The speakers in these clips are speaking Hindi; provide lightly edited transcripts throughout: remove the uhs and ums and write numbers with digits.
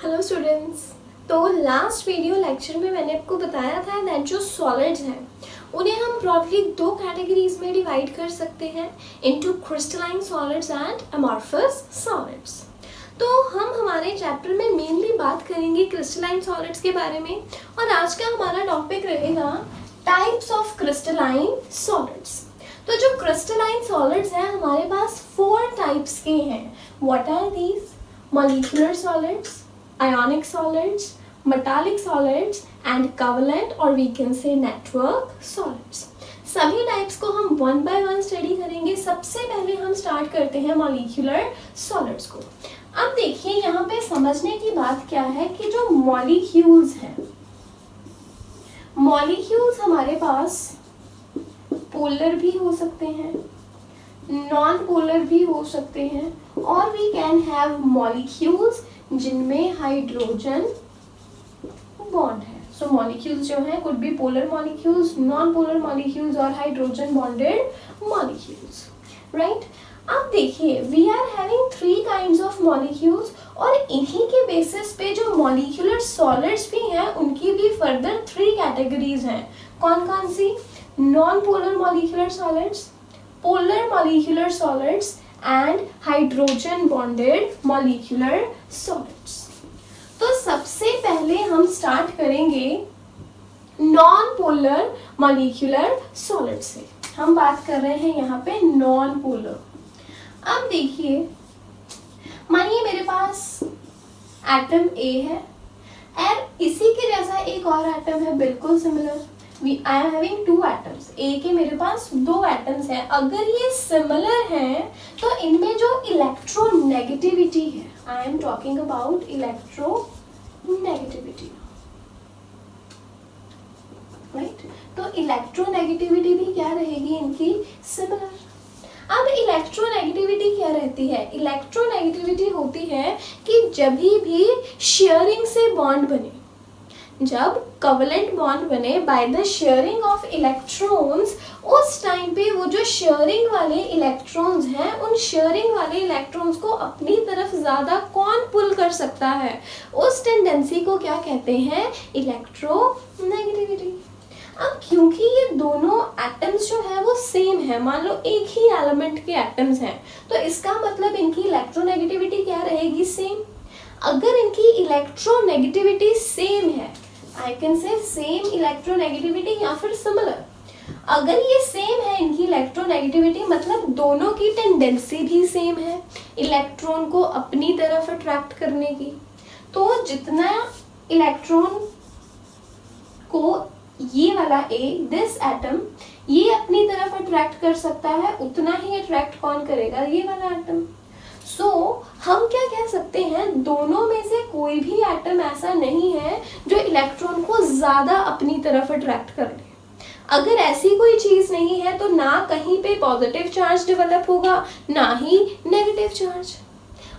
Hello students. तो लास्ट वीडियो लेक्चर में मैंने आपको बताया था दैट जो सॉलिड्स हैं उन्हें हम ब्रॉडली दो कैटेगरीज में डिवाइड कर सकते हैं into crystalline solids and amorphous solids. तो हम हमारे चैप्टर में मेनली बात करेंगे क्रिस्टलाइन सॉलिड्स के बारे में और आज का हमारा टॉपिक रहेगा टाइप्स ऑफ क्रिस्टलाइन सॉलिड्स। तो जो क्रिस्टलाइन सॉलिड्स हैं हमारे पास 4 टाइप्स के हैं। What are these? molecular solids, ionic solids, metallic solids and covalent or we can say network solids। सभी टाइप्स को हम वन बाय वन स्टडी करेंगे। सबसे पहले हम स्टार्ट करते हैं मॉलिक्यूलर सॉलिड्स को। अब देखिए यहाँ पे समझने की बात क्या है कि जो मॉलिक्यूल्स हैं, मॉलिक्यूल्स हमारे पास पोलर भी हो सकते हैं, नॉन पोलर भी हो सकते हैं और वी कैन हैव मॉलिक्यूल्स जिनमें हाइड्रोजन बॉन्ड है। सो मॉलिक्यूल्स जो हैं could be polar molecules, non polar molecules और हाइड्रोजन बॉन्डेड मॉलिक्यूल्स, राइट। अब देखिए we are having 3 kinds of molecules और इन्हीं के बेसिस पे जो मॉलिक्यूलर सॉलिड्स भी हैं उनकी भी फर्दर 3 कैटेगरीज हैं। कौन कौन सी? Non polar molecular solids, polar molecular solids and hydrogen bonded molecular solids। तो सबसे पहले हम स्टार्ट करेंगे नॉन पोलर मॉलिक्यूलर सॉलिड से। हम बात कर रहे हैं यहाँ पे नॉन पोलर। अब देखिए मानिए मेरे पास एटम A है और इसी के जैसा एक और एटम है बिल्कुल similar. I am having 2 atoms। A के मेरे पास 2 atoms हैं। अगर ये सिमिलर हैं तो इनमें जो इलेक्ट्रोनेगेटिविटी है, I am talking about electronegativity, right. तो इलेक्ट्रोनेगेटिविटी भी क्या रहेगी इनकी? सिमिलर। अब इलेक्ट्रोनेगेटिविटी क्या रहती है? इलेक्ट्रोनेगेटिविटी होती है कि जब भी शेयरिंग से बॉन्ड बने, जब कोवेलेंट बॉन्ड बने by the sharing of electrons, उस टाइम पे वो जो शेयरिंग वाले इलेक्ट्रॉन्स हैं उन शेयरिंग वाले इलेक्ट्रॉन्स को अपनी तरफ ज़्यादा कौन पुल कर सकता है, उस टेंडेंसी को क्या कहते हैं? इलेक्ट्रोनेगेटिविटी। अब क्योंकि ये दोनों एटम्स जो है वो सेम है, मान लो एक ही एलिमेंट के एटम्स हैं, तो इसका मतलब इनकी इलेक्ट्रोनेगेटिविटी क्या रहेगी? सेम। अगर इनकी इलेक्ट्रोनेगेटिविटी सेम है, I can say same electronegativity या फिर सिमिलर। अगर ये सेम है इनकी इलेक्ट्रोनेगेटिविटी मतलब दोनों की टेंडेंसी भी सेम है इलेक्ट्रॉन को अपनी तरफ अट्रैक्ट करने की। तो जितना इलेक्ट्रॉन को ये वाला A, दिस एटम, ये अपनी तरफ अट्रैक्ट कर सकता है, उतना ही अट्रैक्ट कौन करेगा? ये वाला एटम। सो हम क्या कह सकते हैं? दोनों में से कोई भी एटम ऐसा नहीं है जो इलेक्ट्रॉन को ज़्यादा अपनी तरफ अट्रैक्ट कर ले। अगर ऐसी कोई चीज़ नहीं है तो ना कहीं पे पॉजिटिव चार्ज डेवलप होगा ना ही नेगेटिव चार्ज।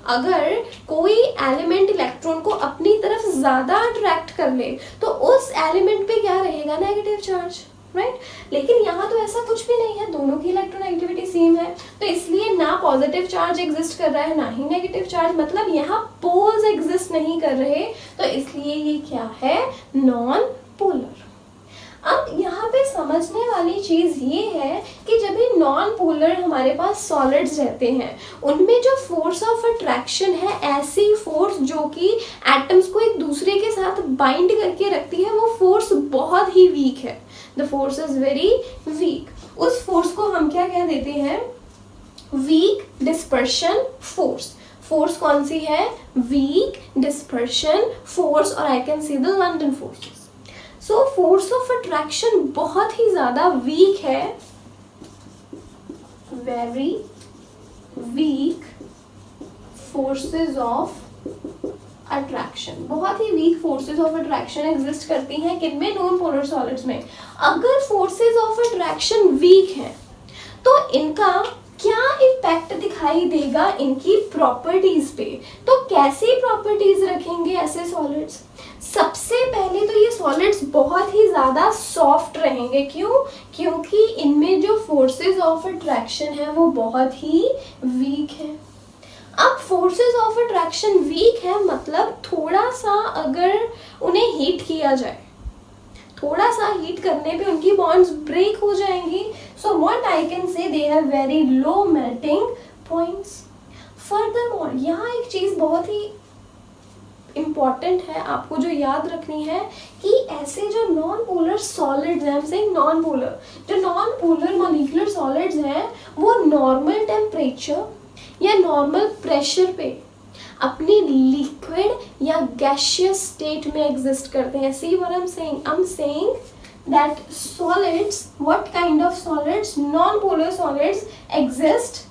अगर कोई एलिमेंट इलेक्ट्रॉन को अपनी तरफ ज़्यादा अट्रैक्ट कर ले तो उस एलिमेंट पे क्या रहेगा? Negative charge, right. लेकिन यहाँ तो ऐसा कुछ भी नहीं है, दोनों की इलेक्ट्रोनेगेटिविटी सेम है, तो इसलिए ना पॉजिटिव चार्ज एग्जिस्ट कर रहा है ना ही नेगेटिव चार्ज, मतलब यहाँ पोल्स एग्जिस्ट नहीं कर रहे, तो इसलिए ये क्या है? Non polar. अब यहाँ पे समझने वाली चीज़ ये है कि जब भी नॉन पोलर हमारे पास सॉलिड्स रहते हैं उनमें जो फोर्स ऑफ अट्रैक्शन है, ऐसी फोर्स जो कि एटम्स को एक दूसरे के साथ बाइंड करके रखती है, वो फोर्स बहुत ही वीक है। The force is very weak. उस फोर्स को हम क्या कह देते हैं? Week dispersion force. फोर्स कौन सी है? वीक डिस्पर्शन फोर्स, और I can see the London forces. So force of attraction बहुत ही ज्यादा वीक है, very weak forces of attraction. बहुत ही weak forces of attraction exist करती हैं किनमें? नॉन पोलर सॉलिड्स में। अगर फोर्सेस ऑफ अट्रैक्शन वीक हैं तो इनका क्या इफेक्ट दिखाई देगा इनकी प्रॉपर्टीज पे? तो कैसी प्रॉपर्टीज रखेंगे ऐसे सॉलिड्स? सबसे पहले तो ये सॉलिड्स बहुत ही ज़्यादा सॉफ्ट रहेंगे। क्यों? क्योंकि इनमें जो फोर्सेस ऑफ अट्रैक्शन है वो बहुत ही वीक है। अब फोर्सेस ऑफ अट्रैक्शन वीक है मतलब थोड़ा सा अगर उन्हें हीट किया जाए, थोड़ा सा हीट करने पे उनकी बॉन्ड्स ब्रेक हो जाएंगी. So what I can say they have very low melting points. Furthermore यहाँ एक चीज बहुत ही इम्पॉर्टेंट है आपको जो याद रखनी है कि ऐसे जो नॉन पोलर सॉलिड्स हैं, से नॉन पोलर, जो नॉन पोलर मॉलिक्यूलर सॉलिड्स हैं वो नॉर्मल टेम्परेचर या नॉर्मल प्रेशर पे अपनी लिक्विड या गैसियस स्टेट में एग्जिस्ट करते हैं. See what I am saying that solids, what kind of solids, non-polar solids exist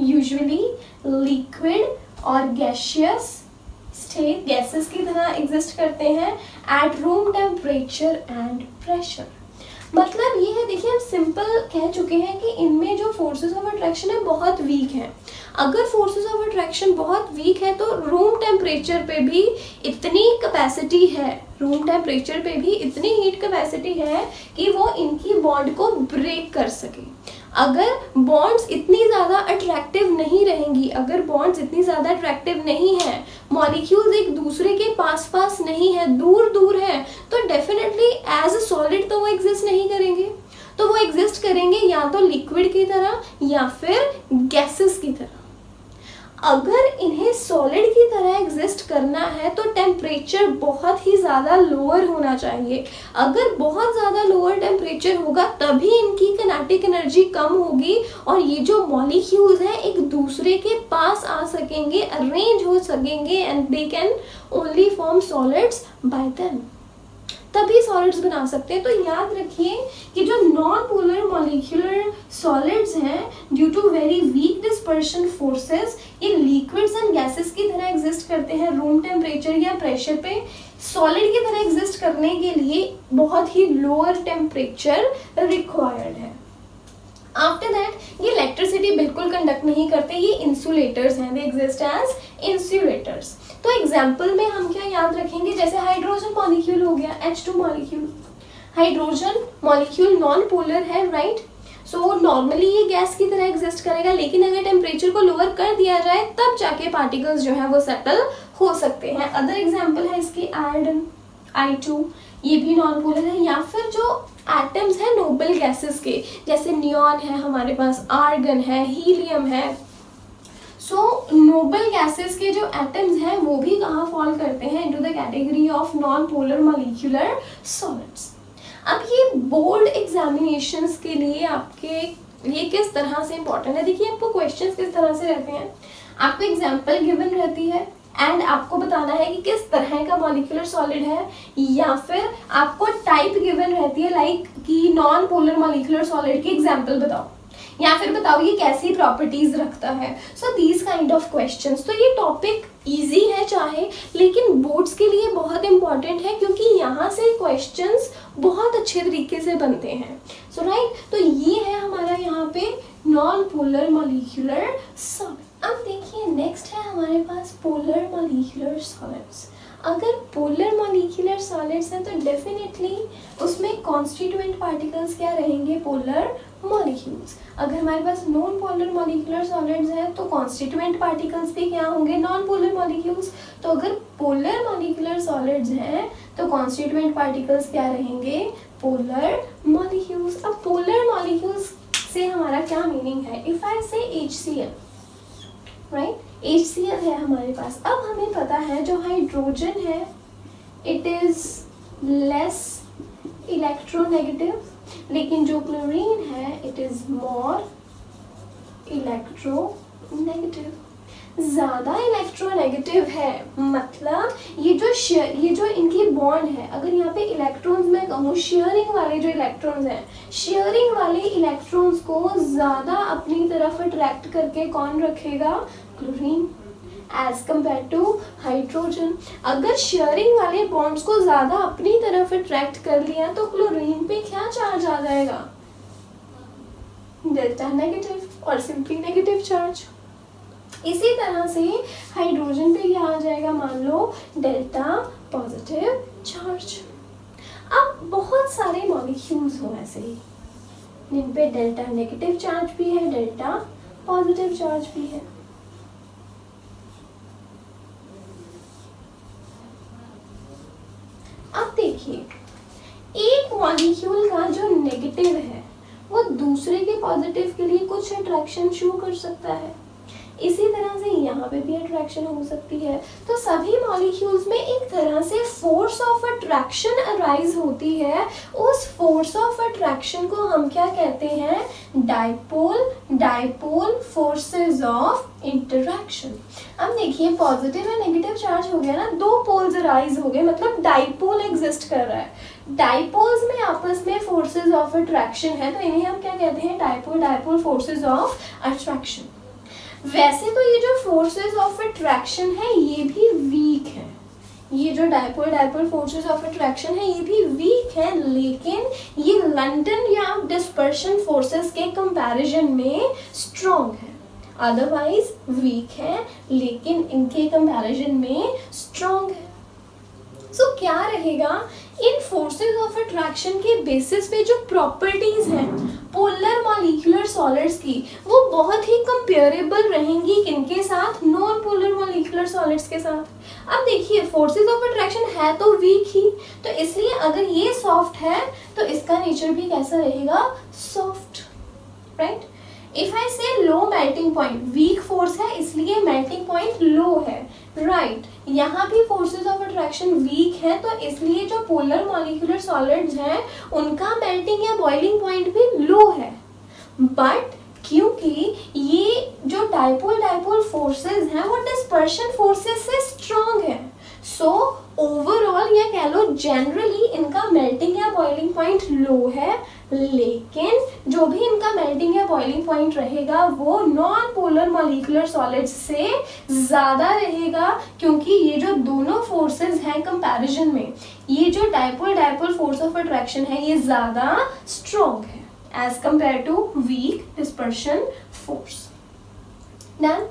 usually liquid और gaseous state, gases की तरह exist करते हैं at room temperature and pressure. मतलब ये है, देखिए हम सिंपल कह चुके हैं कि इनमें जो फोर्सेस ऑफ अट्रैक्शन है बहुत वीक है. अगर फोर्सेस ऑफ अट्रैक्शन बहुत वीक है तो रूम टेम्परेचर पे भी इतनी कैपेसिटी है, रूम टेम्परेचर पे भी इतनी हीट कैपेसिटी है कि वो इनकी बॉन्ड को ब्रेक कर सके. अगर बॉन्ड्स इतनी ज़्यादा अट्रैक्टिव नहीं रहेंगी, अगर बॉन्ड्स इतनी ज़्यादा अट्रैक्टिव नहीं है, मॉलिक्यूल्स एक दूसरे के पास पास नहीं है, दूर दूर है, तो डेफिनेटली एज अ सॉलिड तो वो एग्जिस्ट नहीं करेंगे. तो वो एग्जिस्ट करेंगे या तो लिक्विड की तरह या फिर गैसेस की तरह. अगर इन्हें सॉलिड की तरह एग्जिस्ट करना है तो टेम्परेचर बहुत ही ज़्यादा लोअर होना चाहिए. अगर बहुत ज़्यादा लोअर टेम्परेचर होगा तभी इनकी किनेटिक एनर्जी कम होगी और ये जो मॉलिक्यूल्स हैं एक दूसरे के पास आ सकेंगे, अरेंज हो सकेंगे and they can only form solids by them. तभी सॉलिड्स बना सकते हैं. तो याद रखिए कि जो नॉन पोलर मॉलिक्यूलर सॉलिड्स हैं due to very weak dispersion forces ये लिक्विड्स एंड गैसेस की तरह एग्जिस्ट करते हैं रूम टेम्परेचर या प्रेशर पे. सॉलिड की तरह एग्जिस्ट करने के लिए बहुत ही लोअर टेम्परेचर रिक्वायर्ड है. आफ्टर दैट ये इलेक्ट्रिसिटी बिल्कुल कंडक्ट नहीं करते, ये इंसुलेटर्स हैं, दे एग्जिस्ट एज इंसुलेटर्स. तो एग्जाम्पल में हम क्या याद रखेंगे, जैसे हाइड्रोजन मॉलिक्यूल हो गया, H2 molecule. Hydrogen molecule non polar है, राइट. सो नॉर्मली ये गैस की तरह एग्जिस्ट करेगा, लेकिन अगर टेम्परेचर को लोअर कर दिया जाए तब जाके पार्टिकल्स जो है वो सेटल हो सकते हैं. अदर एग्जाम्पल है इसकी आयोडीन I2, ये भी नॉन पोलर है. या फिर जो एटम्स हैं नोबल गैसेस के, जैसे नियॉन है हमारे पास, आर्गन है, हीलियम है. सो नोबल गैसेस के जो एटम्स हैं वो भी कहाँ फॉल करते हैं, into the category of non polar molecular solids. अब ये बोर्ड एग्जामिनेशंस के लिए आपके ये किस तरह से इंपॉर्टेंट है, देखिए आपको क्वेश्चंस किस तरह से रहते हैं. आपको एग्जाम्पल गिवन रहती है एंड आपको बताना है कि किस तरह का मॉलिक्यूलर सॉलिड है, या फिर आपको टाइप गिवन रहती है लाइक कि नॉन पोलर मॉलिक्यूलर सॉलिड की एग्जांपल बताओ, या फिर बताओ ये कैसी प्रॉपर्टीज रखता है. So these kind of questions. तो ये टॉपिक इजी है चाहे, लेकिन बोर्ड्स के लिए बहुत इंपॉर्टेंट है क्योंकि यहाँ से क्वेश्चंस बहुत अच्छे तरीके से बनते हैं. सो राइट, तो ये है हमारा यहाँ पे नॉन पोलर मॉलिक्यूलर सॉलिड. अब देखिए नेक्स्ट है हमारे पास पोलर मॉलिक्यूलर सॉलिड्स. अगर पोलर मॉलिक्यूलर सॉलिड्स हैं तो डेफिनेटली उसमें कॉन्स्टिट्यूएंट पार्टिकल्स क्या रहेंगे, पोलर मॉलिक्यूल्स. अगर हमारे पास नॉन पोलर मॉलिक्यूलर सॉलिड्स हैं तो कॉन्स्टिट्यूएंट पार्टिकल्स भी क्या होंगे, नॉन पोलर मॉलिक्यूल्स. तो अगर पोलर मॉलिक्यूलर सॉलिड्स हैं तो कॉन्स्टिट्यूएंट पार्टिकल्स क्या रहेंगे, पोलर मॉलिक्यूल्स. अब पोलर मॉलिक्यूल्स से हमारा क्या मीनिंग है, इफ आई से HCl, राइट, HCl है हमारे पास. अब हमें पता है जो हाइड्रोजन है इट इज लेस इलेक्ट्रोनेगेटिव, लेकिन जो क्लोरीन है इट इज मोर इलेक्ट्रोनेगेटिव. ज़्यादा इलेक्ट्रोनेगेटिव है, मतलब ये जो इनकी बॉन्ड है, अगर यहाँ पे इलेक्ट्रॉन्स मैं कहूँ शेयरिंग वाले जो इलेक्ट्रॉन्स हैं, शेयरिंग वाले इलेक्ट्रॉन्स को ज़्यादा अपनी तरफ अट्रैक्ट करके कौन रखेगा, chlorine, as compare to hydrogen. अगर शेयरिंग वाले बॉन्ड्स को ज़्यादा अपनी तरफ अट्रैक्ट कर लिया तो क्लोरीन पे क्या चार्ज आ जाएगा, डेल्टा नेगेटिव और सिंपली नेगेटिव चार्ज. इसी तरह से हाइड्रोजन पे क्या आ जाएगा, मान लो डेल्टा पॉजिटिव चार्ज. अब बहुत सारे मॉलिक्यूल्स हो ऐसे ही जिन पे डेल्टा नेगेटिव चार्ज भी है, डेल्टा पॉजिटिव चार्ज भी है. नेगेटिव है वो दूसरे के पॉजिटिव के लिए कुछ अट्रैक्शन शो कर सकता है। इसी तरह से यहाँ पे भी अट्रैक्शन हो सकती है। तो सभी मॉलिक्यूल्स में एक तरह से फोर्स ऑफ अट्रैक्शन अराइज होती है। उस फोर्स ऑफ अट्रैक्शन को हम क्या कहते हैं? Dipole forces of interaction. अब देखिए पॉजिटिव और नेगेटिव चार्ज हो गया ना, दो पोल्स अराइज हो गए, मतलब डाइपोल एग्जिस्ट कर रहा है। डाइपोल्स में आपस में फोर्सेस ऑफ अट्रैक्शन है, तो इन्हें हम क्या कहते हैं? Dipole forces of attraction. वैसे तो ये जो फोर्सेस ऑफ अट्रैक्शन है ये भी वीक है, ये जो डाइपोल फोर्सेस ऑफ अट्रैक्शन है ये भी वीक है, लेकिन ये लंडन या डिस्पर्शन फोर्सेस के कंपैरिजन में स्ट्रॉन्ग है। अदरवाइज वीक है लेकिन इनके कंपैरिजन में स्ट्रॉन्ग है। सो क्या रहेगा? इन फोर्सेस ऑफ अट्रैक्शन के बेसिस पे जो प्रॉपर्टीज हैं पोलर मॉलिक्यूलर सॉलिड्स की, वो बहुत ही कंपेरेबल रहेंगी किनके साथ? नॉन पोलर मॉलिक्यूलर सॉलिड्स के साथ। अब देखिए फोर्सेस ऑफ अट्रैक्शन है तो वीक ही, तो इसलिए अगर ये सॉफ्ट है तो इसका नेचर भी कैसा रहेगा? Soft, right. इफ आई से low melting point, weak force है इसलिए मेल्टिंग पॉइंट लो है, राइट। यहाँ भी फोर्सेस ऑफ अट्रैक्शन वीक है तो इसलिए जो पोलर मॉलिक्यूलर सॉलिड्स हैं उनका मेल्टिंग या बॉइलिंग पॉइंट भी लो है। बट क्योंकि ये जो डाइपोल फोर्सेस हैं वो डिस्पर्शन फोर्सेस से स्ट्रॉन्ग है, सो ओवरऑल या कह लो जनरली इनका मेल्टिंग या बॉइलिंग पॉइंट लो है, लेकिन जो भी इनका मेल्टिंग या बॉइलिंग पॉइंट रहेगा वो नॉन पोलर मॉलिक्यूलर सॉलिड्स से ज़्यादा रहेगा, क्योंकि ये जो दोनों फोर्सेस हैं कंपैरिजन में, ये जो डाइपोल फोर्स ऑफ अट्रैक्शन है ये ज़्यादा स्ट्रॉन्ग है as compare to weak dispersion force. Then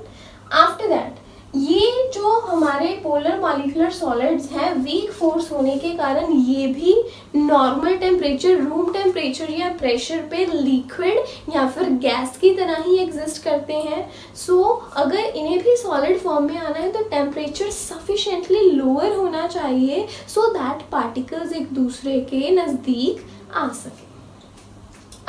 after that ये जो हमारे पोलर मॉलिक्यूलर सॉलिड्स हैं वीक फोर्स होने के कारण ये भी नॉर्मल टेम्परेचर, रूम टेम्परेचर या प्रेशर पे लिक्विड या फिर गैस की तरह ही एग्जिस्ट करते हैं। सो अगर इन्हें भी सॉलिड फॉर्म में आना है तो टेम्परेचर सफिशिएंटली लोअर होना चाहिए सो दैट पार्टिकल्स एक दूसरे के नज़दीक आ सके।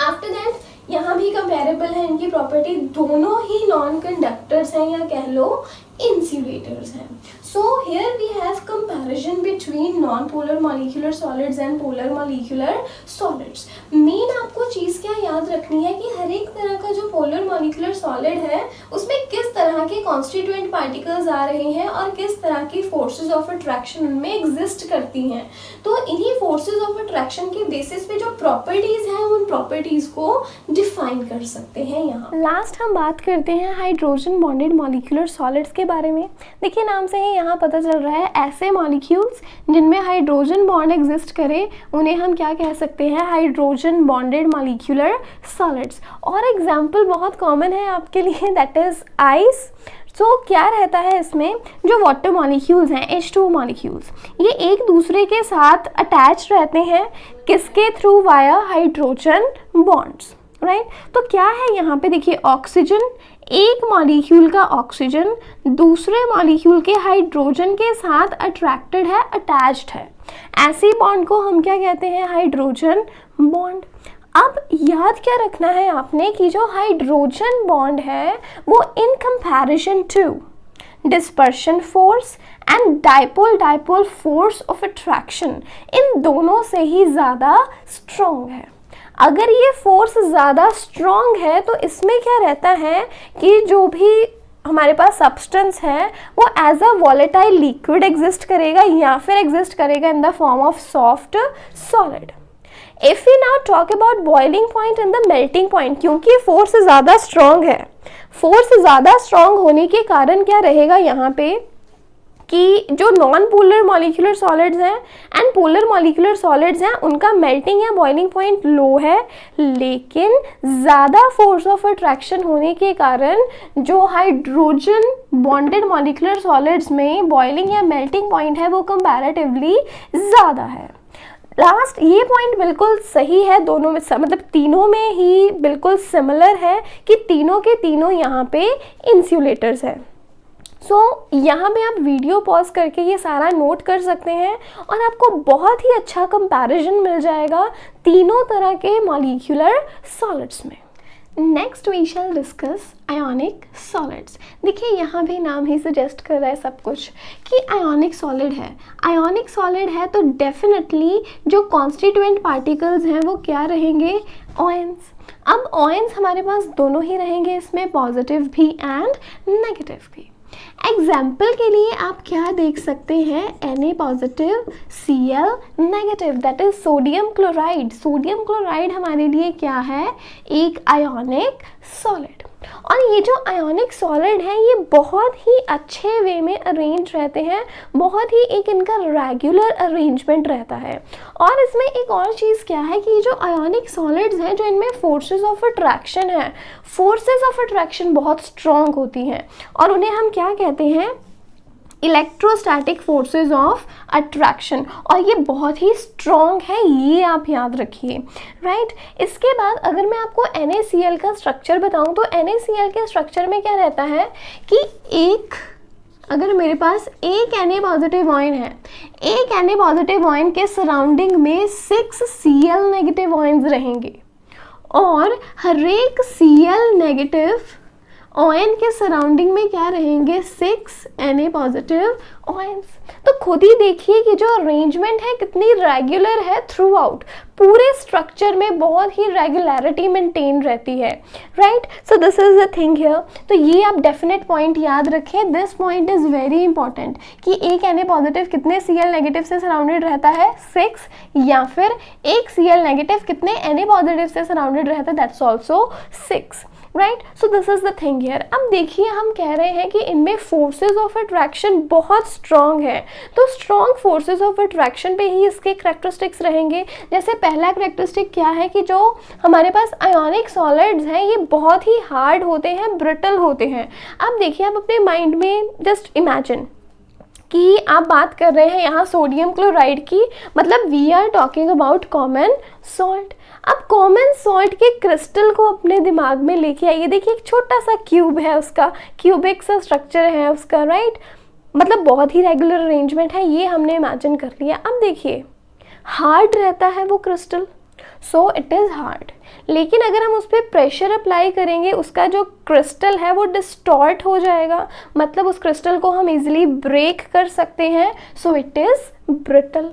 आफ्टर दैट यहाँ भी कंपेरेबल है इनकी प्रॉपर्टी, दोनों ही नॉन कंडक्टर्स हैं या कह लो इंसुलेटर्स हैं। So here we have comparison between non polar molecular solids and polar molecular solids. Main आपको चीज़ क्या याद रखनी है कि हर एक तरह का जो पोलर मॉलिक्यूलर सॉलिड है उसमें किस तरह के कॉन्स्टिट्यूएंट पार्टिकल्स आ रहे हैं और किस तरह की फोर्सेस ऑफ अट्रैक्शन उनमें एग्जिस्ट करती हैं। तो इन्हीं फोर्सेस ऑफ अट्रैक्शन के बेसिस पे जो प्रॉपर्टीज़ हैं उन प्रॉपर्टीज़ को डिफाइन कर सकते हैं। यहाँ लास्ट हम बात करते हैं हाइड्रोजन बॉन्डेड मॉलिक्यूलर सॉलिड्स के बारे में। देखिए नाम से ही यहाँ पता चल रहा है ऐसे मॉलिक्यूल्स जिनमें हाइड्रोजन बॉन्ड एग्जिस्ट करे उन्हें हम क्या कह सकते हैं? Hydrogen bonded molecular solids. और एग्जाम्पल बहुत कॉमन है आपके लिए, दैट इज आइस। सो क्या रहता है इसमें? जो वाटर मॉलिक्यूल्स हैं H2O मॉलिक्यूल्स, ये एक दूसरे के साथ अटैच रहते हैं किसके through? Via hydrogen bonds, right. तो क्या है यहाँ पे? देखिए ऑक्सीजन, एक मॉलिक्यूल का ऑक्सीजन दूसरे मॉलिक्यूल के हाइड्रोजन के साथ अट्रैक्टेड है, अटैच्ड है। ऐसी बॉन्ड को हम क्या कहते हैं? Hydrogen bond. अब याद क्या रखना है आपने कि जो हाइड्रोजन बॉन्ड है वो in comparison to dispersion force and dipole force of attraction, इन दोनों से ही ज़्यादा स्ट्रॉन्ग है। अगर ये फोर्स ज़्यादा स्ट्रॉन्ग है तो इसमें क्या रहता है कि जो भी हमारे पास सब्सटेंस है वो as a volatile liquid exist करेगा या फिर एग्जिस्ट करेगा in the form of soft solid. If we now talk about boiling point and the melting point, क्योंकि फोर्स ज़्यादा स्ट्रॉन्ग है, फोर्स ज़्यादा स्ट्रॉन्ग होने के कारण क्या रहेगा यहाँ पे कि जो नॉन पोलर मॉलिक्यूलर सॉलिड्स हैं एंड पोलर मॉलिक्यूलर सॉलिड्स हैं उनका मेल्टिंग या बॉइलिंग पॉइंट लो है, लेकिन ज़्यादा फोर्स ऑफ अट्रैक्शन होने के कारण जो हाइड्रोजन बॉन्डेड मॉलिक्यूलर सॉलिड्स में बॉइलिंग या मेल्टिंग पॉइंट है वो कंपैरेटिवली ज़्यादा है। लास्ट ये पॉइंट बिल्कुल सही है, दोनों में मतलब तीनों में ही बिल्कुल सिमिलर है कि तीनों के तीनों यहाँ पे इंसुलेटर्स हैं। यहाँ पे आप वीडियो पॉज करके ये सारा नोट कर सकते हैं और आपको बहुत ही अच्छा कंपैरिजन मिल जाएगा तीनों तरह के मॉलिक्यूलर सॉलिड्स में। Next we shall discuss ionic solids. देखिए यहाँ भी नाम ही सजेस्ट कर रहा है सब कुछ कि आयोनिक सॉलिड है। आयोनिक सॉलिड है तो डेफिनेटली जो कॉन्स्टिट्यूएंट पार्टिकल्स हैं वो क्या रहेंगे, आयंस। अब आयंस हमारे पास दोनों ही रहेंगे इसमें, पॉजिटिव भी एंड नेगेटिव भी। एग्जाम्पल के लिए आप क्या देख सकते हैं, Na positive Cl negative, that is sodium chloride. Sodium chloride हमारे लिए क्या है, एक आयोनिक सॉलिड। और ये जो आयोनिक सॉलिड है ये बहुत ही अच्छे वे में अरेंज रहते हैं, बहुत ही एक इनका रेगुलर अरेंजमेंट रहता है। और इसमें एक और चीज़ क्या है कि जो आयोनिक सॉलिड्स हैं, जो इनमें फोर्सेस ऑफ अट्रैक्शन है, फोर्सेस ऑफ अट्रैक्शन बहुत स्ट्रॉन्ग होती हैं और उन्हें हम क्या कहते हैं, इलेक्ट्रोस्टैटिक फोर्सेस ऑफ अट्रैक्शन। और ये बहुत ही स्ट्रॉन्ग है, ये आप याद रखिए, राइट। इसके बाद अगर मैं आपको NaCl का स्ट्रक्चर बताऊं तो NaCl के स्ट्रक्चर में क्या रहता है कि अगर मेरे पास एक Na पॉजिटिव आयन है, एक Na पॉजिटिव आयन के सराउंडिंग में 6 Cl नेगेटिव आयन्स रहेंगे और हर एक Cl नेगेटिव आयन के सराउंडिंग में क्या रहेंगे, 6 Na पॉजिटिव आयन्स। तो खुद ही देखिए कि जो अरेंजमेंट है कितनी रेगुलर है थ्रू आउट, पूरे स्ट्रक्चर में बहुत ही रेगुलरिटी मेंटेन रहती है, right. So this is the thing here. तो ये आप डेफिनेट पॉइंट याद रखें, this point is very important कि एक Na पॉजिटिव कितने Cl नेगेटिव से सराउंडेड रहता है, 6, या फिर एक Cl नेगेटिव कितने Na पॉजिटिव से सराउंडेड रहता है, that's also 6, right. So this is the thing here. अब देखिए हम कह रहे हैं कि इनमें फोर्सेस ऑफ अट्रैक्शन बहुत स्ट्रॉन्ग है, तो स्ट्रॉन्ग फोर्सेस ऑफ अट्रैक्शन पे ही इसके करैक्टरिस्टिक्स रहेंगे। जैसे पहला करैक्टरिस्टिक क्या है कि जो हमारे पास आयोनिक सॉलिड्स हैं ये बहुत ही हार्ड होते हैं, ब्रिटल होते हैं। अब देखिए आप अपने माइंड में जस्ट इमेजिन कि आप बात कर रहे हैं यहाँ सोडियम क्लोराइड की, मतलब we are talking about common salt. अब कॉमन सॉल्ट के क्रिस्टल को अपने दिमाग में लेके आइए। देखिए एक छोटा सा क्यूब है, उसका क्यूबिक सा स्ट्रक्चर है उसका, राइट, मतलब बहुत ही रेगुलर अरेंजमेंट है, ये हमने इमेजिन कर लिया। अब देखिए हार्ड रहता है वो crystal, so it is hard, लेकिन अगर हम उस पर प्रेशर अप्लाई करेंगे उसका जो क्रिस्टल है वो डिस्टॉर्ट हो जाएगा, मतलब उस क्रिस्टल को हम इजीली ब्रेक कर सकते हैं, so it is brittle.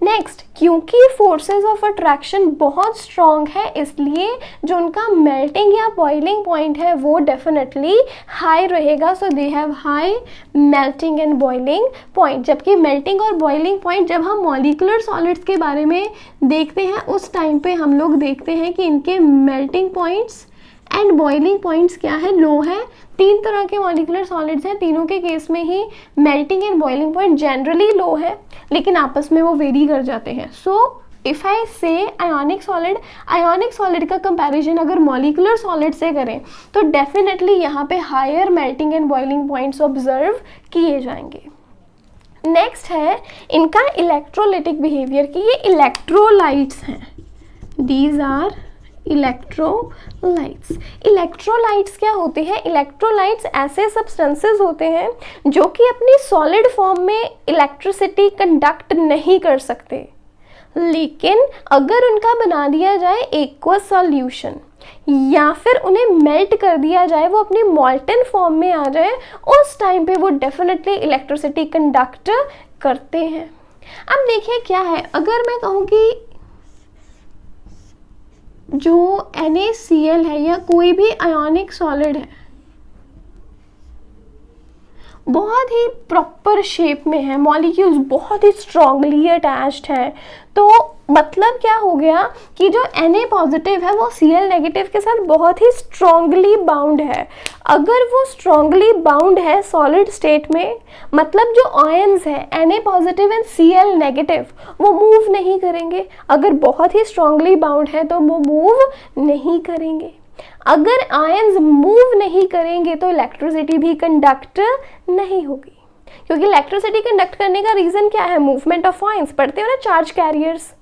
Next, क्योंकि फोर्सेस ऑफ अट्रैक्शन बहुत स्ट्रॉन्ग है इसलिए जो उनका मेल्टिंग या बॉइलिंग पॉइंट है वो डेफिनेटली हाई रहेगा, so they have high melting and boiling point. जबकि मेल्टिंग और बॉइलिंग पॉइंट जब हम मॉलिक्यूलर सॉलिड्स के बारे में देखते हैं उस टाइम पे हम लोग देखते हैं कि इनके melting points and boiling points क्या है, लो है। 3 तरह के मॉलिक्यूलर सॉलिड्स हैं, तीनों के केस में ही melting and boiling point generally low है, लेकिन आपस में वो वेरी कर जाते हैं। सो if I say ionic solid का कंपैरिजन अगर मॉलिक्यूलर सॉलिड से करें तो डेफिनेटली यहाँ पे higher melting and boiling points observe किए जाएंगे। नेक्स्ट है इनका इलेक्ट्रोलाइटिक बिहेवियर, कि ये इलेक्ट्रोलाइट्स हैं, दीज आर इलेक्ट्रोलाइट्स। इलेक्ट्रोलाइट्स क्या होते हैं, इलेक्ट्रोलाइट्स ऐसे सब्सटेंसेस होते हैं जो कि अपनी सॉलिड फॉर्म में इलेक्ट्रिसिटी कंडक्ट नहीं कर सकते, लेकिन अगर उनका बना दिया जाए एक्वस सॉल्यूशन या फिर उन्हें मेल्ट कर दिया जाए, वो अपनी मॉल्टन फॉर्म में आ जाए, उस टाइम पे वो डेफिनेटली इलेक्ट्रिसिटी कंडक्ट करते हैं। अब देखिए क्या है, अगर मैं कहूँ कि जो NaCl है या कोई भी आयोनिक सॉलिड है बहुत ही प्रॉपर शेप में है, मॉलिक्यूल्स बहुत ही स्ट्रांगली अटैच्ड है, तो मतलब क्या हो गया कि जो Na पॉजिटिव है वो Cl नेगेटिव के साथ बहुत ही स्ट्रांगली बाउंड है। अगर वो स्ट्रांगली बाउंड है सॉलिड स्टेट में, मतलब जो आयंस है Na positive and Cl negative वो मूव नहीं करेंगे। अगर बहुत ही स्ट्रांगली बाउंड है तो वो मूव नहीं करेंगे। अगर आयंस मूव नहीं करेंगे तो इलेक्ट्रिसिटी भी कंडक्ट नहीं होगी, क्योंकि इलेक्ट्रिसिटी कंडक्ट करने का रीज़न क्या है, मूवमेंट ऑफ आयंस। पढ़ते हो ना चार्ज कैरियर्स,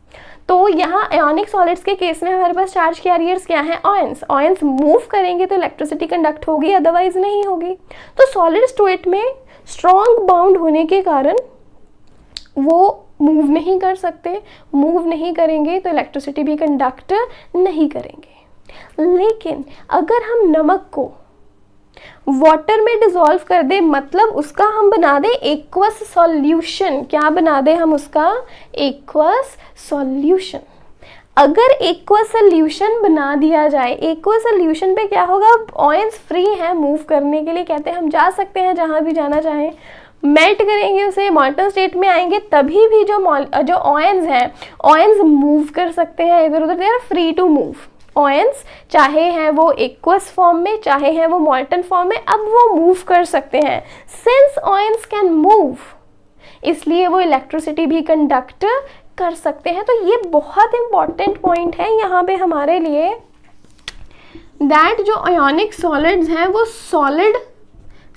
तो यहाँ आयोनिक सॉलिड्स के केस में हमारे पास चार्ज कैरियर्स क्या हैं, आयंस। आयंस मूव करेंगे तो इलेक्ट्रिसिटी कंडक्ट होगी, अदरवाइज नहीं होगी। तो सॉलिड स्टेट में स्ट्रॉन्ग बाउंड होने के कारण वो मूव नहीं कर सकते, मूव नहीं करेंगे तो इलेक्ट्रिसिटी भी कंडक्ट नहीं करेंगे। लेकिन अगर हम नमक को वाटर में डिसॉल्व कर दे, मतलब उसका हम बना दे एक्वस सॉल्यूशन, क्या बना दे हम उसका, एक्वस सॉल्यूशन। अगर एक्वस सॉल्यूशन बना दिया जाए, एक्वस सॉल्यूशन पे क्या होगा, आयंस फ्री हैं मूव करने के लिए, कहते हैं हम जा सकते हैं जहां भी जाना चाहें, मेल्ट करेंगे उसे, मॉल्टन स्टेट में आएंगे, तभी भी जो आयंस हैं, आयंस मूव कर सकते हैं इधर उधर, they are free to move. Ions चाहे हैं वो एक्वस फॉर्म में, चाहे हैं वो मॉल्टन फॉर्म में, अब वो मूव कर सकते हैं। सिंस आयंस कैन मूव, इसलिए वो इलेक्ट्रिसिटी भी कंडक्ट कर सकते हैं। तो ये बहुत इंपॉर्टेंट पॉइंट है यहाँ पे हमारे लिए, दैट जो आयोनिक सॉलिड्स हैं वो सॉलिड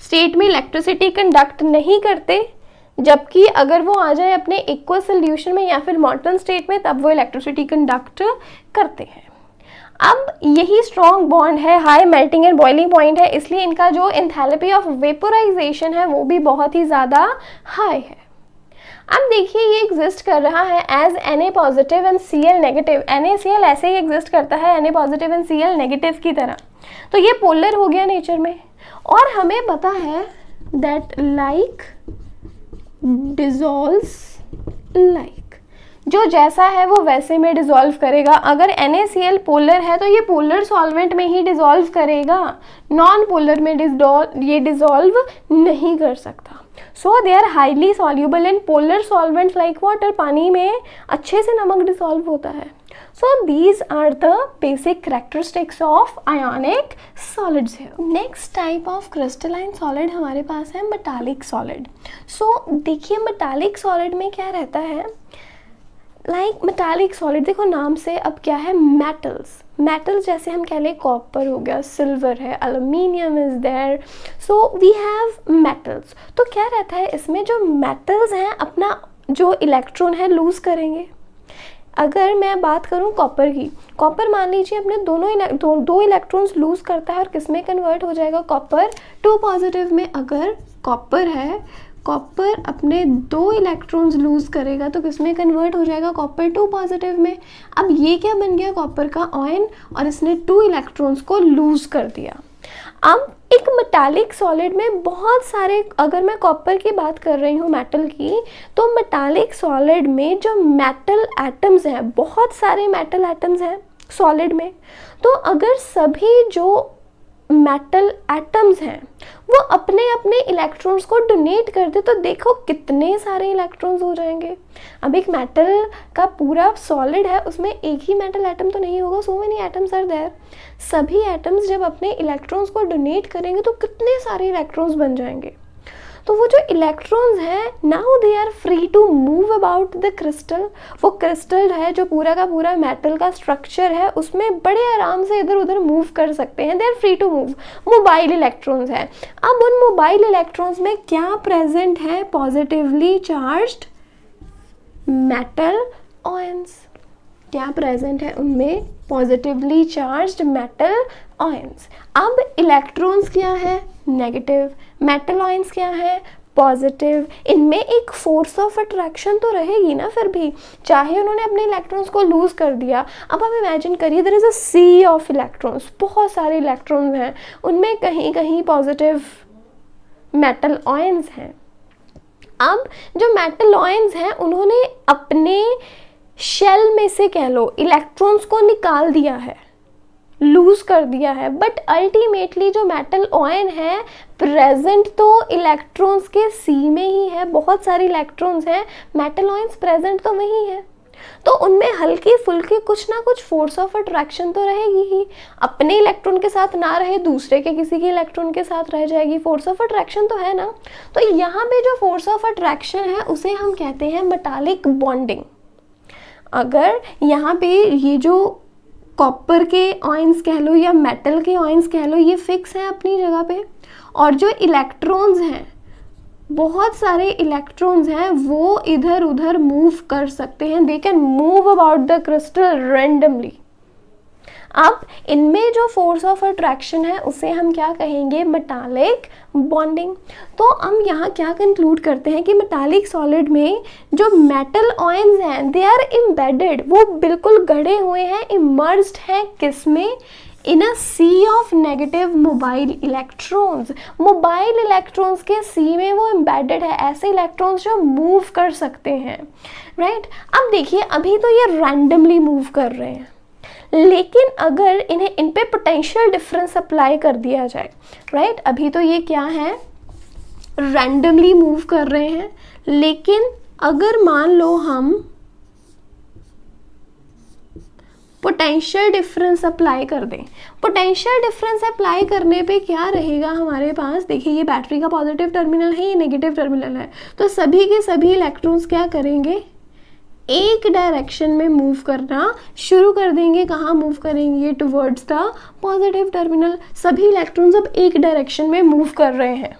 स्टेट में इलेक्ट्रिसिटी कंडक्ट नहीं करते, जबकि अगर वो आ जाए अपने एक्वस सॉल्यूशन में या फिर मॉल्टन स्टेट में, तब वो इलेक्ट्रिसिटी कंडक्ट करते हैं। अब यही स्ट्रॉन्ग बॉन्ड है, high melting and boiling point है, इसलिए इनका जो एंथैल्पी ऑफ वेपोराइजेशन है वो भी बहुत ही ज़्यादा हाई है। अब देखिए ये एग्जिस्ट कर रहा है as Na positive and Cl negative. NaCl ऐसे ही एग्जिस्ट करता है Na positive and Cl negative की तरह, तो ये पोलर हो गया नेचर में। और हमें पता है दैट लाइक डिसॉल्व्स लाइक, जो जैसा है वो वैसे में डिसॉल्व करेगा। अगर NaCl पोलर है तो ये पोलर सॉल्वेंट में ही डिसॉल्व करेगा, नॉन पोलर में ये डिसॉल्व नहीं कर सकता। So they are highly soluble in polar solvents like water, पानी में अच्छे से नमक डिसॉल्व होता है। So these are the basic characteristics of ionic solids है। Next type of crystalline solid हमारे पास है मेटालिक सॉलिड। सो देखिए मेटालिक सॉलिड में क्या रहता है, लाइक मेटालिक सॉलिड, देखो नाम से अब क्या है, मेटल्स जैसे हम कह लें कॉपर हो गया, सिल्वर है, aluminium is there, so we have metals. तो क्या रहता है इसमें, जो मेटल्स हैं अपना जो इलेक्ट्रॉन है लूज करेंगे। अगर मैं बात करूं कॉपर की, कॉपर मान लीजिए अपने दो इलेक्ट्रॉन्स लूज करता है और किस में कन्वर्ट हो जाएगा, कॉपर 2 पॉजिटिव में। अगर कॉपर है, कॉपर अपने 2 इलेक्ट्रॉन्स लूज करेगा तो किस में कन्वर्ट हो जाएगा, कॉपर 2 पॉजिटिव में। अब ये क्या बन गया, कॉपर का आयन, और इसने 2 इलेक्ट्रॉन्स को लूज कर दिया। अब एक मेटालिक सॉलिड में बहुत सारे, अगर मैं कॉपर की बात कर रही हूँ मेटल की, तो मेटालिक सॉलिड में जो मेटल एटम्स हैं, बहुत सारे मेटल एटम्स हैं सॉलिड में। तो अगर सभी जो मेटल एटम्स हैं वो अपने अपने इलेक्ट्रॉन्स को डोनेट कर दे, तो देखो कितने सारे इलेक्ट्रॉन्स हो जाएंगे। अब एक मेटल का पूरा सॉलिड है, उसमें एक ही मेटल एटम तो नहीं होगा, so many atoms are there. सभी एटम्स जब अपने इलेक्ट्रॉन्स को डोनेट करेंगे तो कितने सारे इलेक्ट्रॉन्स बन जाएंगे। तो वो जो इलेक्ट्रॉन्स हैं, now they are free to move about the crystal. वो क्रिस्टल है जो पूरा का पूरा मेटल का स्ट्रक्चर है, उसमें बड़े आराम से इधर उधर मूव कर सकते हैं, they are free to move. Mobile electrons है। अब उन मोबाइल इलेक्ट्रॉन्स में क्या प्रेजेंट है, पॉजिटिवली चार्ज्ड मेटल आयंस। क्या प्रेजेंट है उनमें, पॉजिटिवली चार्ज्ड मेटल आयंस। अब इलेक्ट्रॉन्स क्या है, नेगेटिव, मेटल आयंस क्या है, पॉजिटिव। इनमें एक फोर्स ऑफ अट्रैक्शन तो रहेगी ना फिर भी, चाहे उन्होंने अपने इलेक्ट्रॉन्स को लूज कर दिया। अब आप इमेजिन करिए there is a sea of electrons, बहुत सारे इलेक्ट्रॉन्स हैं, उनमें कहीं कहीं पॉजिटिव मेटल आयंस हैं। अब जो मेटल आयंस हैं उन्होंने अपने शेल में से कह लो इलेक्ट्रॉन्स को निकाल दिया है, लूज कर दिया है, बट अल्टीमेटली जो मेटल आयन है प्रेजेंट तो इलेक्ट्रॉन्स के सी में ही है। बहुत सारे इलेक्ट्रॉन्स हैं, मेटल आयंस प्रेजेंट तो वही है, तो उनमें हल्की फुल्की कुछ ना कुछ फोर्स ऑफ अट्रैक्शन तो रहेगी ही। अपने इलेक्ट्रॉन के साथ ना रहे, दूसरे के किसी के इलेक्ट्रॉन के साथ रह जाएगी, फोर्स ऑफ अट्रैक्शन तो है ना। तो यहाँ पे जो फोर्स ऑफ अट्रैक्शन है उसे हम कहते हैं मेटालिक बॉन्डिंग। अगर यहाँ पे ये जो कॉपर के आयंस कह लो या मेटल के आयंस कह लो, ये फिक्स हैं अपनी जगह पे, और जो इलेक्ट्रॉन्स हैं बहुत सारे इलेक्ट्रॉन्स हैं वो इधर उधर मूव कर सकते हैं, they can move about the crystal randomly. अब इनमें जो फोर्स ऑफ अट्रैक्शन है उसे हम क्या कहेंगे, मेटालिक बॉन्डिंग। तो हम यहाँ क्या कंक्लूड करते हैं कि मेटालिक सॉलिड में जो मेटल आयंस हैं दे आर एम्बेडेड, वो बिल्कुल गढ़े हुए हैं, इमर्ज्ड हैं किसमें, in a sea of negative mobile electrons. Mobile electrons के सी में वो एम्बेडेड है, ऐसे इलेक्ट्रॉन्स जो मूव कर सकते हैं, राइट। अब देखिए अभी तो ये रैंडमली मूव कर रहे हैं, लेकिन अगर इन्हें इन पे पोटेंशियल डिफरेंस अप्लाई कर दिया जाए, राइट, अभी तो ये क्या है, रैंडमली मूव कर रहे हैं, लेकिन अगर मान लो हम पोटेंशियल डिफरेंस अप्लाई कर दें, पोटेंशियल डिफरेंस अप्लाई करने पे क्या रहेगा हमारे पास, देखिए ये बैटरी का पॉजिटिव टर्मिनल है, ये नेगेटिव टर्मिनल है, तो सभी के सभी इलेक्ट्रॉन्स क्या करेंगे, एक डायरेक्शन में मूव करना शुरू कर देंगे। कहाँ मूव करेंगे, टुवर्ड्स द पॉजिटिव टर्मिनल। सभी इलेक्ट्रॉन्स अब एक डायरेक्शन में मूव कर रहे हैं।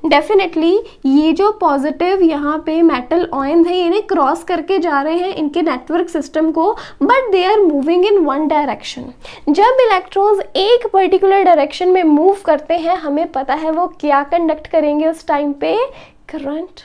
डेफिनेटली ये जो पॉजिटिव यहाँ पे मेटल आयन है इन्हें क्रॉस करके जा रहे हैं इनके नेटवर्क सिस्टम को, but they are moving in one direction. जब इलेक्ट्रॉन्स एक पर्टिकुलर डायरेक्शन में मूव करते हैं, हमें पता है वो क्या कंडक्ट करेंगे उस टाइम पे, current,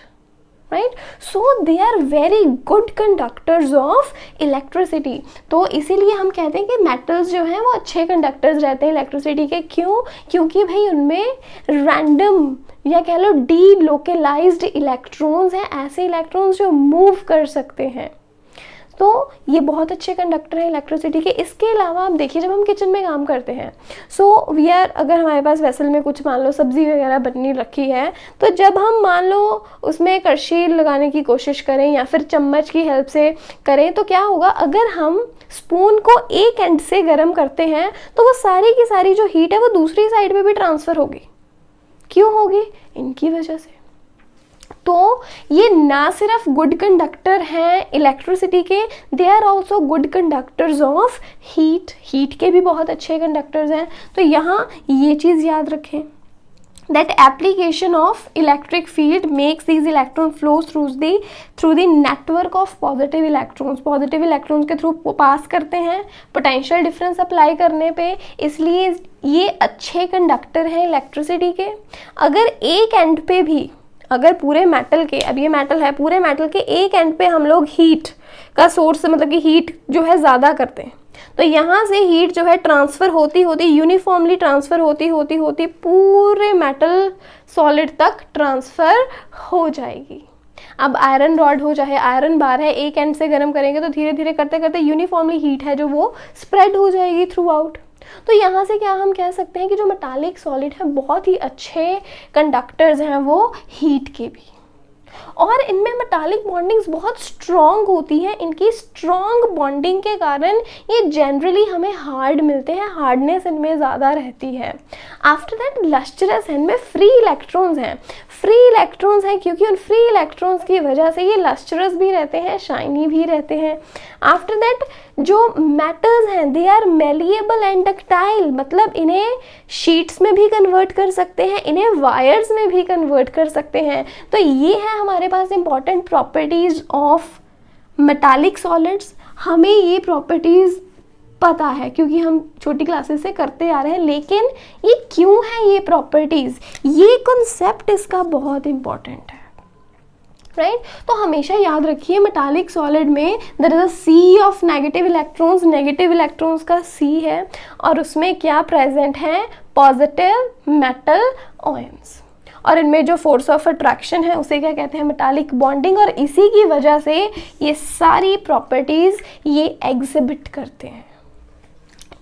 right. So they are very good conductors of electricity. तो इसीलिए हम कहते हैं कि मेटल्स जो हैं वो अच्छे कंडक्टर्स रहते हैं इलेक्ट्रिसिटी के। क्यों, क्योंकि भाई उनमें रैंडम या कह लो डी लोकलाइज्ड इलेक्ट्रॉन्स हैं, ऐसे इलेक्ट्रॉन्स जो मूव कर सकते हैं। तो ये बहुत अच्छे कंडक्टर हैं इलेक्ट्रिसिटी के। इसके अलावा आप देखिए जब हम किचन में काम करते हैं, सो वी आर, अगर हमारे पास वेसल में कुछ मान लो सब्जी वगैरह बननी रखी है, तो जब हम मान लो उसमें कड़छी लगाने की कोशिश करें या फिर चम्मच की हेल्प से करें, तो क्या होगा, अगर हम स्पून को एक एंड से गर्म करते हैं तो वो सारी की सारी जो हीट है वो दूसरी साइड पे भी ट्रांसफ़र होगी। क्यों होगी, इनकी वजह से। तो ये ना सिर्फ गुड कंडक्टर हैं इलेक्ट्रिसिटी के, they are also good conductors of heat. Heat के भी बहुत अच्छे कंडक्टर्स हैं। तो यहाँ ये चीज़ याद रखें, that application of electric field makes these electrons flow through the network of positive electrons। Positive electrons के थ्रू पास करते हैं पोटेंशियल डिफरेंस अप्लाई करने पे, इसलिए ये अच्छे कंडक्टर हैं इलेक्ट्रिसिटी के। अगर एक एंड पे भी, अगर पूरे मेटल के, अब ये मेटल है, पूरे मेटल के एक एंड पे हम लोग हीट का सोर्स, मतलब कि हीट जो है ज़्यादा करते हैं, तो यहाँ से हीट जो है ट्रांसफ़र होती होती यूनिफॉर्मली ट्रांसफ़र होती पूरे मेटल सॉलिड तक ट्रांसफ़र हो जाएगी। अब आयरन रॉड हो चाहे आयरन बार है, एक एंड से गर्म करेंगे तो धीरे धीरे करते करते यूनिफॉर्मली हीट है जो वो स्प्रेड हो जाएगी थ्रू आउट। तो यहाँ से क्या हम कह सकते हैं कि जो मेटालिक सॉलिड है बहुत ही अच्छे कंडक्टर्स हैं वो हीट के भी, और इनमें मेटालिक बॉन्डिंग्स बहुत स्ट्रॉन्ग होती हैं। इनकी स्ट्रॉन्ग बॉन्डिंग के कारण ये जनरली हमें हार्ड मिलते हैं, हार्डनेस इनमें ज़्यादा रहती है। आफ्टर दैट लस्ट्रस है, इनमें फ्री इलेक्ट्रॉन्स हैं। फ्री इलेक्ट्रॉन्स हैं क्योंकि उन फ्री इलेक्ट्रॉन्स की वजह से ये लस्ट्रस भी रहते हैं, शाइनी भी रहते हैं। आफ्टर दैट जो मेटल्स हैं they are malleable and ductile, मतलब इन्हें शीट्स में भी कन्वर्ट कर सकते हैं, इन्हें वायर्स में भी कन्वर्ट कर सकते हैं। तो ये है हमारे पास important properties of metallic solids. हमें ये प्रॉपर्टीज पता है क्योंकि हम छोटी क्लासेस से करते आ रहे हैं, लेकिन ये क्यों है ये प्रॉपर्टीज, ये कॉन्सेप्ट इसका बहुत इंपॉर्टेंट है, राइट। तो हमेशा याद रखिए मेटालिक सॉलिड में there is a sea of negative electrons, negative electrons का सी है, और उसमें क्या प्रेजेंट है, पॉजिटिव मेटल आयंस, और इनमें जो फोर्स ऑफ अट्रैक्शन है उसे क्या कहते हैं, मेटालिक बॉन्डिंग, और इसी की वजह से ये सारी प्रॉपर्टीज ये एग्जिबिट करते हैं।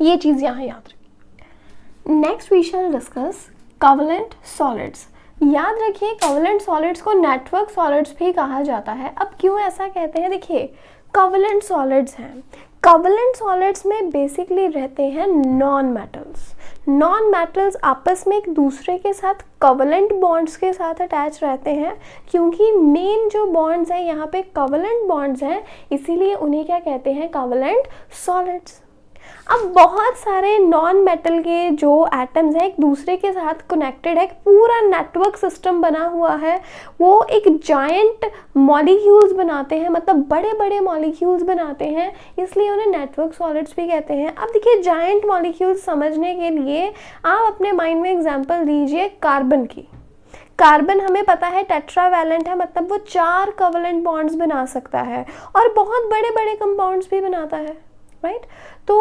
ये चीज़ यहाँ याद रखिए। Next we shall discuss covalent solids. याद रखिए कोवलेंट सॉलिड्स को नेटवर्क सॉलिड्स भी कहा जाता है। अब क्यों ऐसा कहते हैं, देखिए कोवलेंट सॉलिड्स हैं, कोवलेंट सॉलिड्स में बेसिकली रहते हैं नॉन मेटल्स। नॉन मेटल्स आपस में एक दूसरे के साथ कोवलेंट बॉन्ड्स के साथ अटैच रहते हैं, क्योंकि मेन जो बॉन्ड्स हैं यहाँ पे कोवलेंट बॉन्ड्स हैं, इसीलिए उन्हें क्या कहते हैं, कोवलेंट सॉलिड्स। अब बहुत सारे नॉन मेटल के जो एटम्स हैं एक दूसरे के साथ कनेक्टेड है, पूरा नेटवर्क सिस्टम बना हुआ है, वो एक जायंट मॉलिक्यूल्स बनाते हैं, मतलब बड़े बड़े मॉलिक्यूल्स बनाते हैं, इसलिए उन्हें नेटवर्क सॉलिड्स भी कहते हैं। अब देखिए जायंट मॉलिक्यूल्स समझने के लिए आप अपने माइंड में एग्जांपल दीजिए कार्बन की। कार्बन हमें पता है टेट्रावैलेंट है, मतलब वो 4 कोवलेंट बॉन्ड्स बना सकता है और बहुत बड़े बड़े कंपाउंड्स भी बनाता है, राइट। तो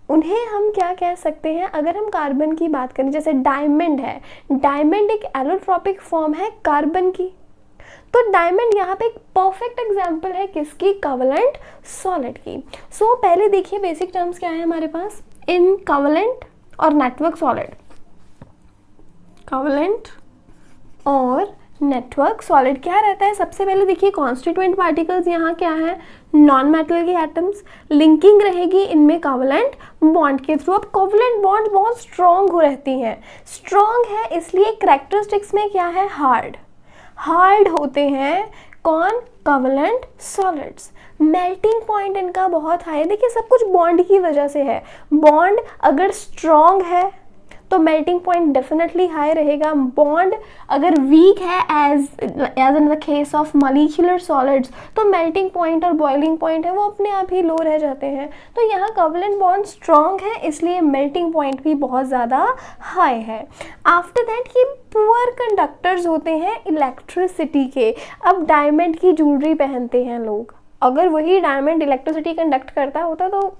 उन्हें हम क्या कह सकते हैं, अगर हम कार्बन की बात करें, जैसे डायमंड है, डायमंड एक एलोट्रॉपिक फॉर्म है कार्बन की, तो डायमंड यहाँ पे एक परफेक्ट एग्जांपल है किसकी, कोवलेंट सॉलिड की। सो पहले देखिए बेसिक टर्म्स क्या है हमारे पास, इन कोवलेंट और नेटवर्क सॉलिड, कोवलेंट और नेटवर्क सॉलिड क्या रहता है। सबसे पहले देखिए कॉन्स्टिट्यूएंट पार्टिकल्स यहाँ क्या है, नॉन मेटल के एटम्स, लिंकिंग रहेगी इनमें कोवलेंट बॉन्ड के थ्रू। अब कोवलेंट बॉन्ड बहुत स्ट्रॉन्ग हो रहती हैं, स्ट्रॉन्ग है इसलिए कैरेक्टरिस्टिक्स में क्या है, हार्ड, हार्ड होते हैं कौन, कोवलेंट सॉलिड्स। मेल्टिंग पॉइंट इनका बहुत हाई है, देखिए सब कुछ बॉन्ड की वजह से है, बॉन्ड अगर स्ट्रॉन्ग है तो मेल्टिंग पॉइंट डेफिनेटली हाई रहेगा, बॉन्ड अगर वीक है as in the case of molecular solids तो मेल्टिंग पॉइंट और बॉइलिंग पॉइंट है वो अपने आप ही लो रह जाते हैं। तो यहाँ कोवलेंट बॉन्ड स्ट्रॉन्ग है इसलिए मेल्टिंग पॉइंट भी बहुत ज़्यादा हाई है। आफ्टर दैट ये पुअर कंडक्टर्स होते हैं इलेक्ट्रिसिटी के। अब डायमंड की ज्वेलरी पहनते हैं लोग, अगर वही डायमंड इलेक्ट्रिसिटी कंडक्ट करता होता तो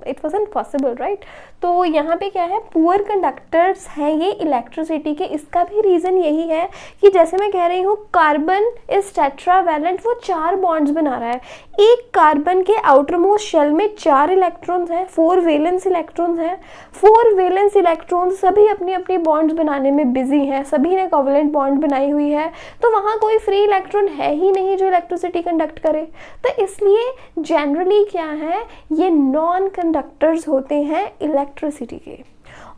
इट वॉजंट पॉसिबल, राइट। तो यहाँ पे क्या है, पुअर कंडक्टर्स हैं ये इलेक्ट्रिसिटी के। इसका भी रीज़न यही है कि जैसे मैं कह रही हूँ कार्बन इज टेट्रावैलेंट, वो 4 बॉन्ड्स बना रहा है। एक कार्बन के आउटर मोस्ट शेल में 4 इलेक्ट्रॉन्स हैं, 4 वैलेंस इलेक्ट्रॉन्स हैं। 4 वैलेंस इलेक्ट्रॉन्स सभी अपनी अपनी बॉन्ड्स बनाने में बिजी हैं, सभी ने कोवलेंट बॉन्ड बनाई हुई है, तो वहाँ कोई फ्री इलेक्ट्रॉन है ही नहीं जो इलेक्ट्रिसिटी कंडक्ट करे। तो इसलिए जनरली क्या है, ये नॉन कंडक्टर्स होते हैं इलेक्ट्रिसिटी के।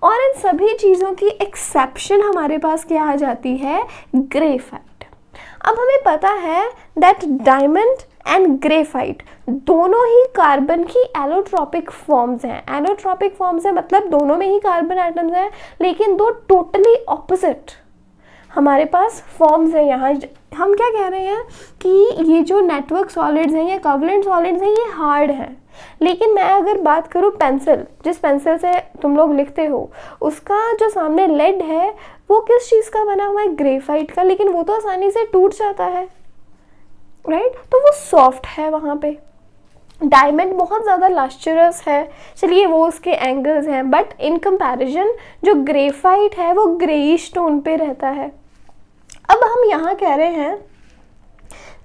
और इन सभी चीज़ों की एक्सेप्शन हमारे पास क्या आ जाती है, ग्रेफाइट। अब हमें पता है दैट डायमंड एंड ग्रेफाइट दोनों ही कार्बन की एलोट्रॉपिक फॉर्म्स हैं। एलोट्रॉपिक फॉर्म्स है मतलब दोनों में ही कार्बन एटम्स हैं, लेकिन दो टोटली ऑपोजिट हमारे पास फॉर्म्स हैं। यहाँ हम क्या कह रहे हैं कि ये जो नेटवर्क सॉलिड्स हैं या कोवलेंट सॉलिड्स हैं ये हार्ड हैं, लेकिन मैं अगर बात करूँ पेंसिल, जिस पेंसिल से तुम लोग लिखते हो उसका जो सामने लेड है वो किस चीज़ का बना हुआ है, ग्रेफाइट का, लेकिन वो तो आसानी से टूट जाता है, राइट। तो वो सॉफ्ट है वहाँ पे। डायमंड बहुत ज़्यादा लस्ट्रस है, चलिए वो उसके एंगल्स हैं, बट इन कंपैरिजन जो ग्रेफाइट है वो ग्रेइश टोन पे रहता है। अब हम यहाँ कह रहे हैं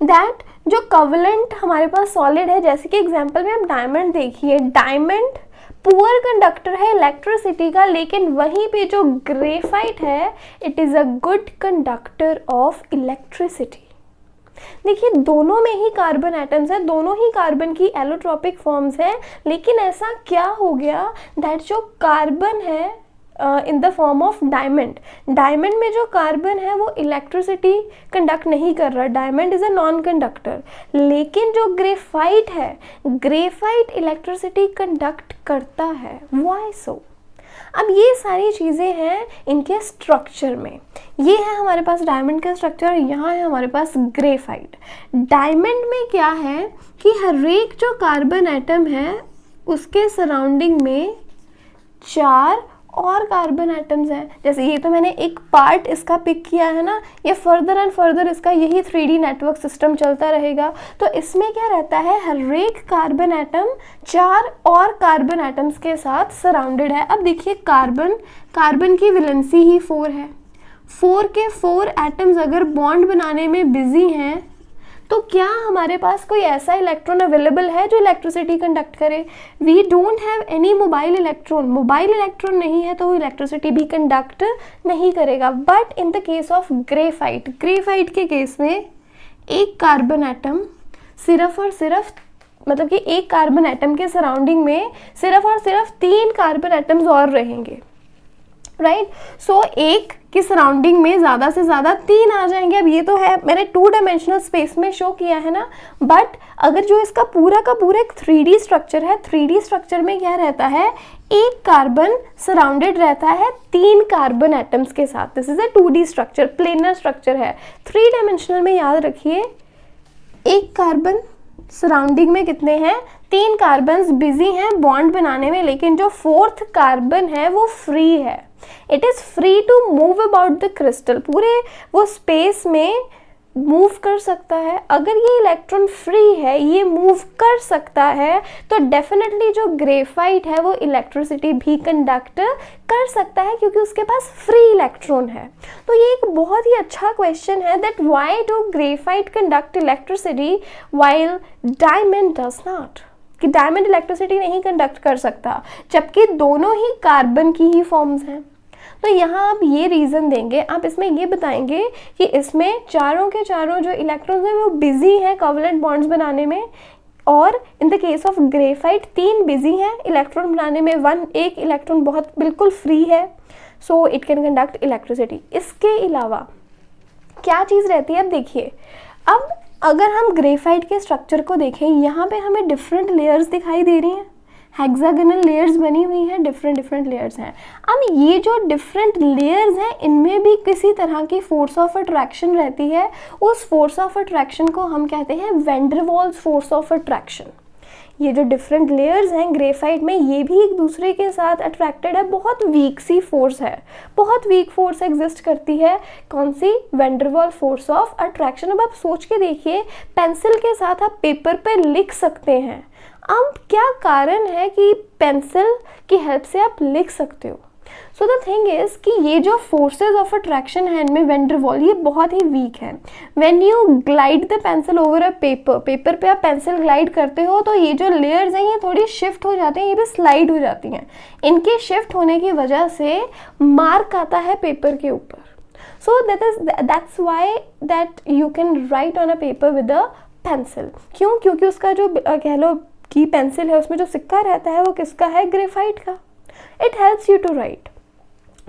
दैट जो कोवलेंट हमारे पास सॉलिड है, जैसे कि एग्जांपल में आप डायमंड देखिए, डायमंड पुअर कंडक्टर है इलेक्ट्रिसिटी का, लेकिन वहीं पे जो ग्रेफाइट है it is a good conductor of electricity. देखिए दोनों में ही कार्बन एटम्स हैं, दोनों ही कार्बन की एलोट्रॉपिक फॉर्म्स हैं, लेकिन ऐसा क्या हो गया दैट जो कार्बन है इन the form of diamond, diamond में जो कार्बन है वो इलेक्ट्रिसिटी कंडक्ट नहीं कर रहा, diamond is a non conductor, लेकिन जो ग्रेफाइट है, ग्रेफाइट इलेक्ट्रिसिटी कंडक्ट करता है। Why so? अब ये सारी चीज़ें हैं इनके स्ट्रक्चर में। ये है हमारे पास डायमंड का स्ट्रक्चर, यहाँ है हमारे पास ग्रेफाइट। डायमंड में क्या है कि हर एक जो कार्बन एटम है उसके सराउंडिंग में 4 और कार्बन एटम्स हैं। जैसे ये तो मैंने एक पार्ट इसका पिक किया है ना, ये फर्दर एंड फर्दर इसका यही 3D नेटवर्क सिस्टम चलता रहेगा। तो इसमें क्या रहता है, हर एक कार्बन एटम 4 और कार्बन एटम्स के साथ सराउंडेड है। अब देखिए कार्बन की वैलेंसी ही 4 है, 4 के 4 एटम्स अगर बॉन्ड बनाने में बिजी हैं तो क्या हमारे पास कोई ऐसा इलेक्ट्रॉन अवेलेबल है जो इलेक्ट्रिसिटी कंडक्ट करे? We don't have any mobile electron, mobile electron नहीं है तो वो इलेक्ट्रिसिटी भी कंडक्ट नहीं करेगा। But in the case of graphite, graphite के केस में एक कार्बन एटम सिर्फ और सिर्फ, मतलब कि एक कार्बन एटम के सराउंडिंग में सिर्फ और सिर्फ 3 कार्बन एटम्स और रहेंगे। राइट। सो एक की सराउंडिंग में ज़्यादा से ज़्यादा 3 आ जाएंगे। अब ये तो है मैंने 2 डायमेंशनल स्पेस में शो किया है ना, बट अगर जो इसका पूरा का पूरा एक 3D स्ट्रक्चर है, 3D स्ट्रक्चर में क्या रहता है, एक कार्बन सराउंडेड रहता है 3 कार्बन एटम्स के साथ। This is a 2D structure, planar structure है। 3 डायमेंशनल में याद रखिए एक कार्बन सराउंडिंग में कितने हैं, 3 कार्बन्स बिजी हैं बॉन्ड बनाने में, लेकिन जो 4th कार्बन है वो फ्री है। It is free to move about the crystal, पूरे वो स्पेस में मूव कर सकता है। अगर ये इलेक्ट्रॉन फ्री है, ये मूव कर सकता है, तो डेफिनेटली जो ग्रेफाइट है वो इलेक्ट्रिसिटी भी कंडक्ट कर सकता है क्योंकि उसके पास फ्री इलेक्ट्रॉन है। तो ये एक बहुत ही अच्छा क्वेश्चन है that why do graphite conduct electricity while diamond does not, कि डायमंड इलेक्ट्रिसिटी नहीं कंडक्ट कर सकता जबकि दोनों ही कार्बन की ही फॉर्म्स हैं। तो यहाँ आप ये रीज़न देंगे, आप इसमें ये बताएंगे कि इसमें चारों के चारों जो इलेक्ट्रॉन्स हैं वो बिजी हैं कोवलेंट बॉन्ड्स बनाने में, और इन the case of graphite 3 busy हैं इलेक्ट्रॉन बनाने में, एक इलेक्ट्रॉन बहुत बिल्कुल फ्री है, so it can conduct electricity. इसके अलावा क्या चीज़ रहती है, अब देखिए, अब अगर हम ग्रेफाइट के स्ट्रक्चर को देखें, यहाँ पे हमें डिफरेंट लेयर्स दिखाई दे रही हैं, हेक्सागोनल लेयर्स बनी हुई हैं, डिफरेंट लेयर्स हैं। अब ये जो डिफरेंट लेयर्स हैं इनमें भी किसी तरह की फोर्स ऑफ अट्रैक्शन रहती है। उस फोर्स ऑफ अट्रैक्शन को हम कहते हैं van der Waals force of attraction. ये जो डिफरेंट लेयर्स हैं ग्रेफाइट में, ये भी एक दूसरे के साथ अट्रैक्टेड है, बहुत वीक सी फोर्स है, बहुत वीक फोर्स एग्जिस्ट करती है। कौन सी, van der Waals force of attraction. अब आप सोच के देखिए, पेंसिल के साथ आप पेपर पे लिख सकते हैं, अब क्या कारण है कि पेंसिल की हेल्प से आप लिख सकते हो। सो द थिंग इज कि ये जो फोर्सेज ऑफ अट्रैक्शन है इनमें वैन डर वाल, ये बहुत ही वीक है। When you glide the pencil over a paper, paper पे आप पेंसिल ग्लाइड करते हो तो ये जो लेयर्स हैं ये थोड़ी शिफ्ट हो जाते हैं, ये भी स्लाइड हो जाती हैं। इनके शिफ्ट होने की वजह से मार्क आता है पेपर के ऊपर। So that's why that you can write on a paper with a pencil. क्यों, क्योंकि उसका जो कह लो की पेंसिल है उसमें जो सिक्का रहता है वो किसका है, ग्रेफाइट का। It helps you to write.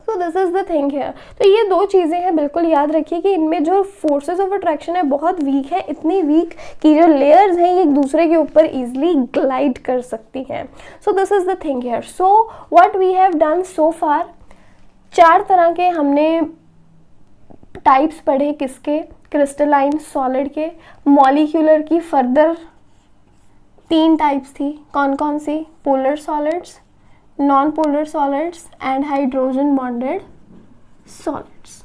So this is the thing here. तो ये 2 चीज़ें हैं, बिल्कुल याद रखिए कि इनमें जो फोर्सेस ऑफ अट्रैक्शन है बहुत वीक है, इतनी वीक कि जो लेयर्स हैं ये एक दूसरे के ऊपर इजीली ग्लाइड कर सकती हैं। So this is the thing here. So what we have done so far, 4 तरह के हमने टाइप्स पढ़े, किसके, क्रिस्टलाइन सॉलिड के। मॉलिक्यूलर की फर्दर 3 टाइप्स थी, कौन कौन सी, polar solids, non polar solids and hydrogen bonded solids.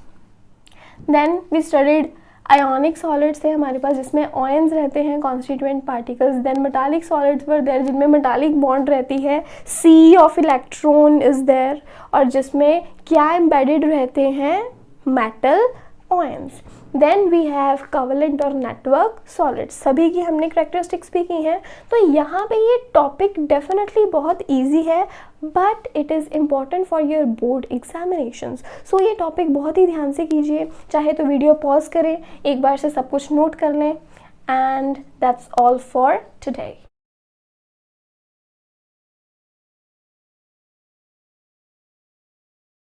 Then we studied ionic solids थे हमारे पास जिसमें आयंस रहते हैं, constituent particles. Then metallic solids were there जिनमें मेटालिक बॉन्ड रहती है, सी ऑफ इलेक्ट्रॉन इज देयर, और जिसमें क्या एम्बेडेड रहते हैं, metal ions. Then we have covalent और नेटवर्क सॉलिड्स, सभी की हमने करेक्टरिस्टिक्स भी की हैं। तो यहाँ पे ये टॉपिक डेफिनेटली बहुत इजी है, but it is important for your board examinations. So ये टॉपिक बहुत ही ध्यान से कीजिए, चाहे तो वीडियो पॉज करें, एक बार से सब कुछ नोट कर लें, and that's all for today.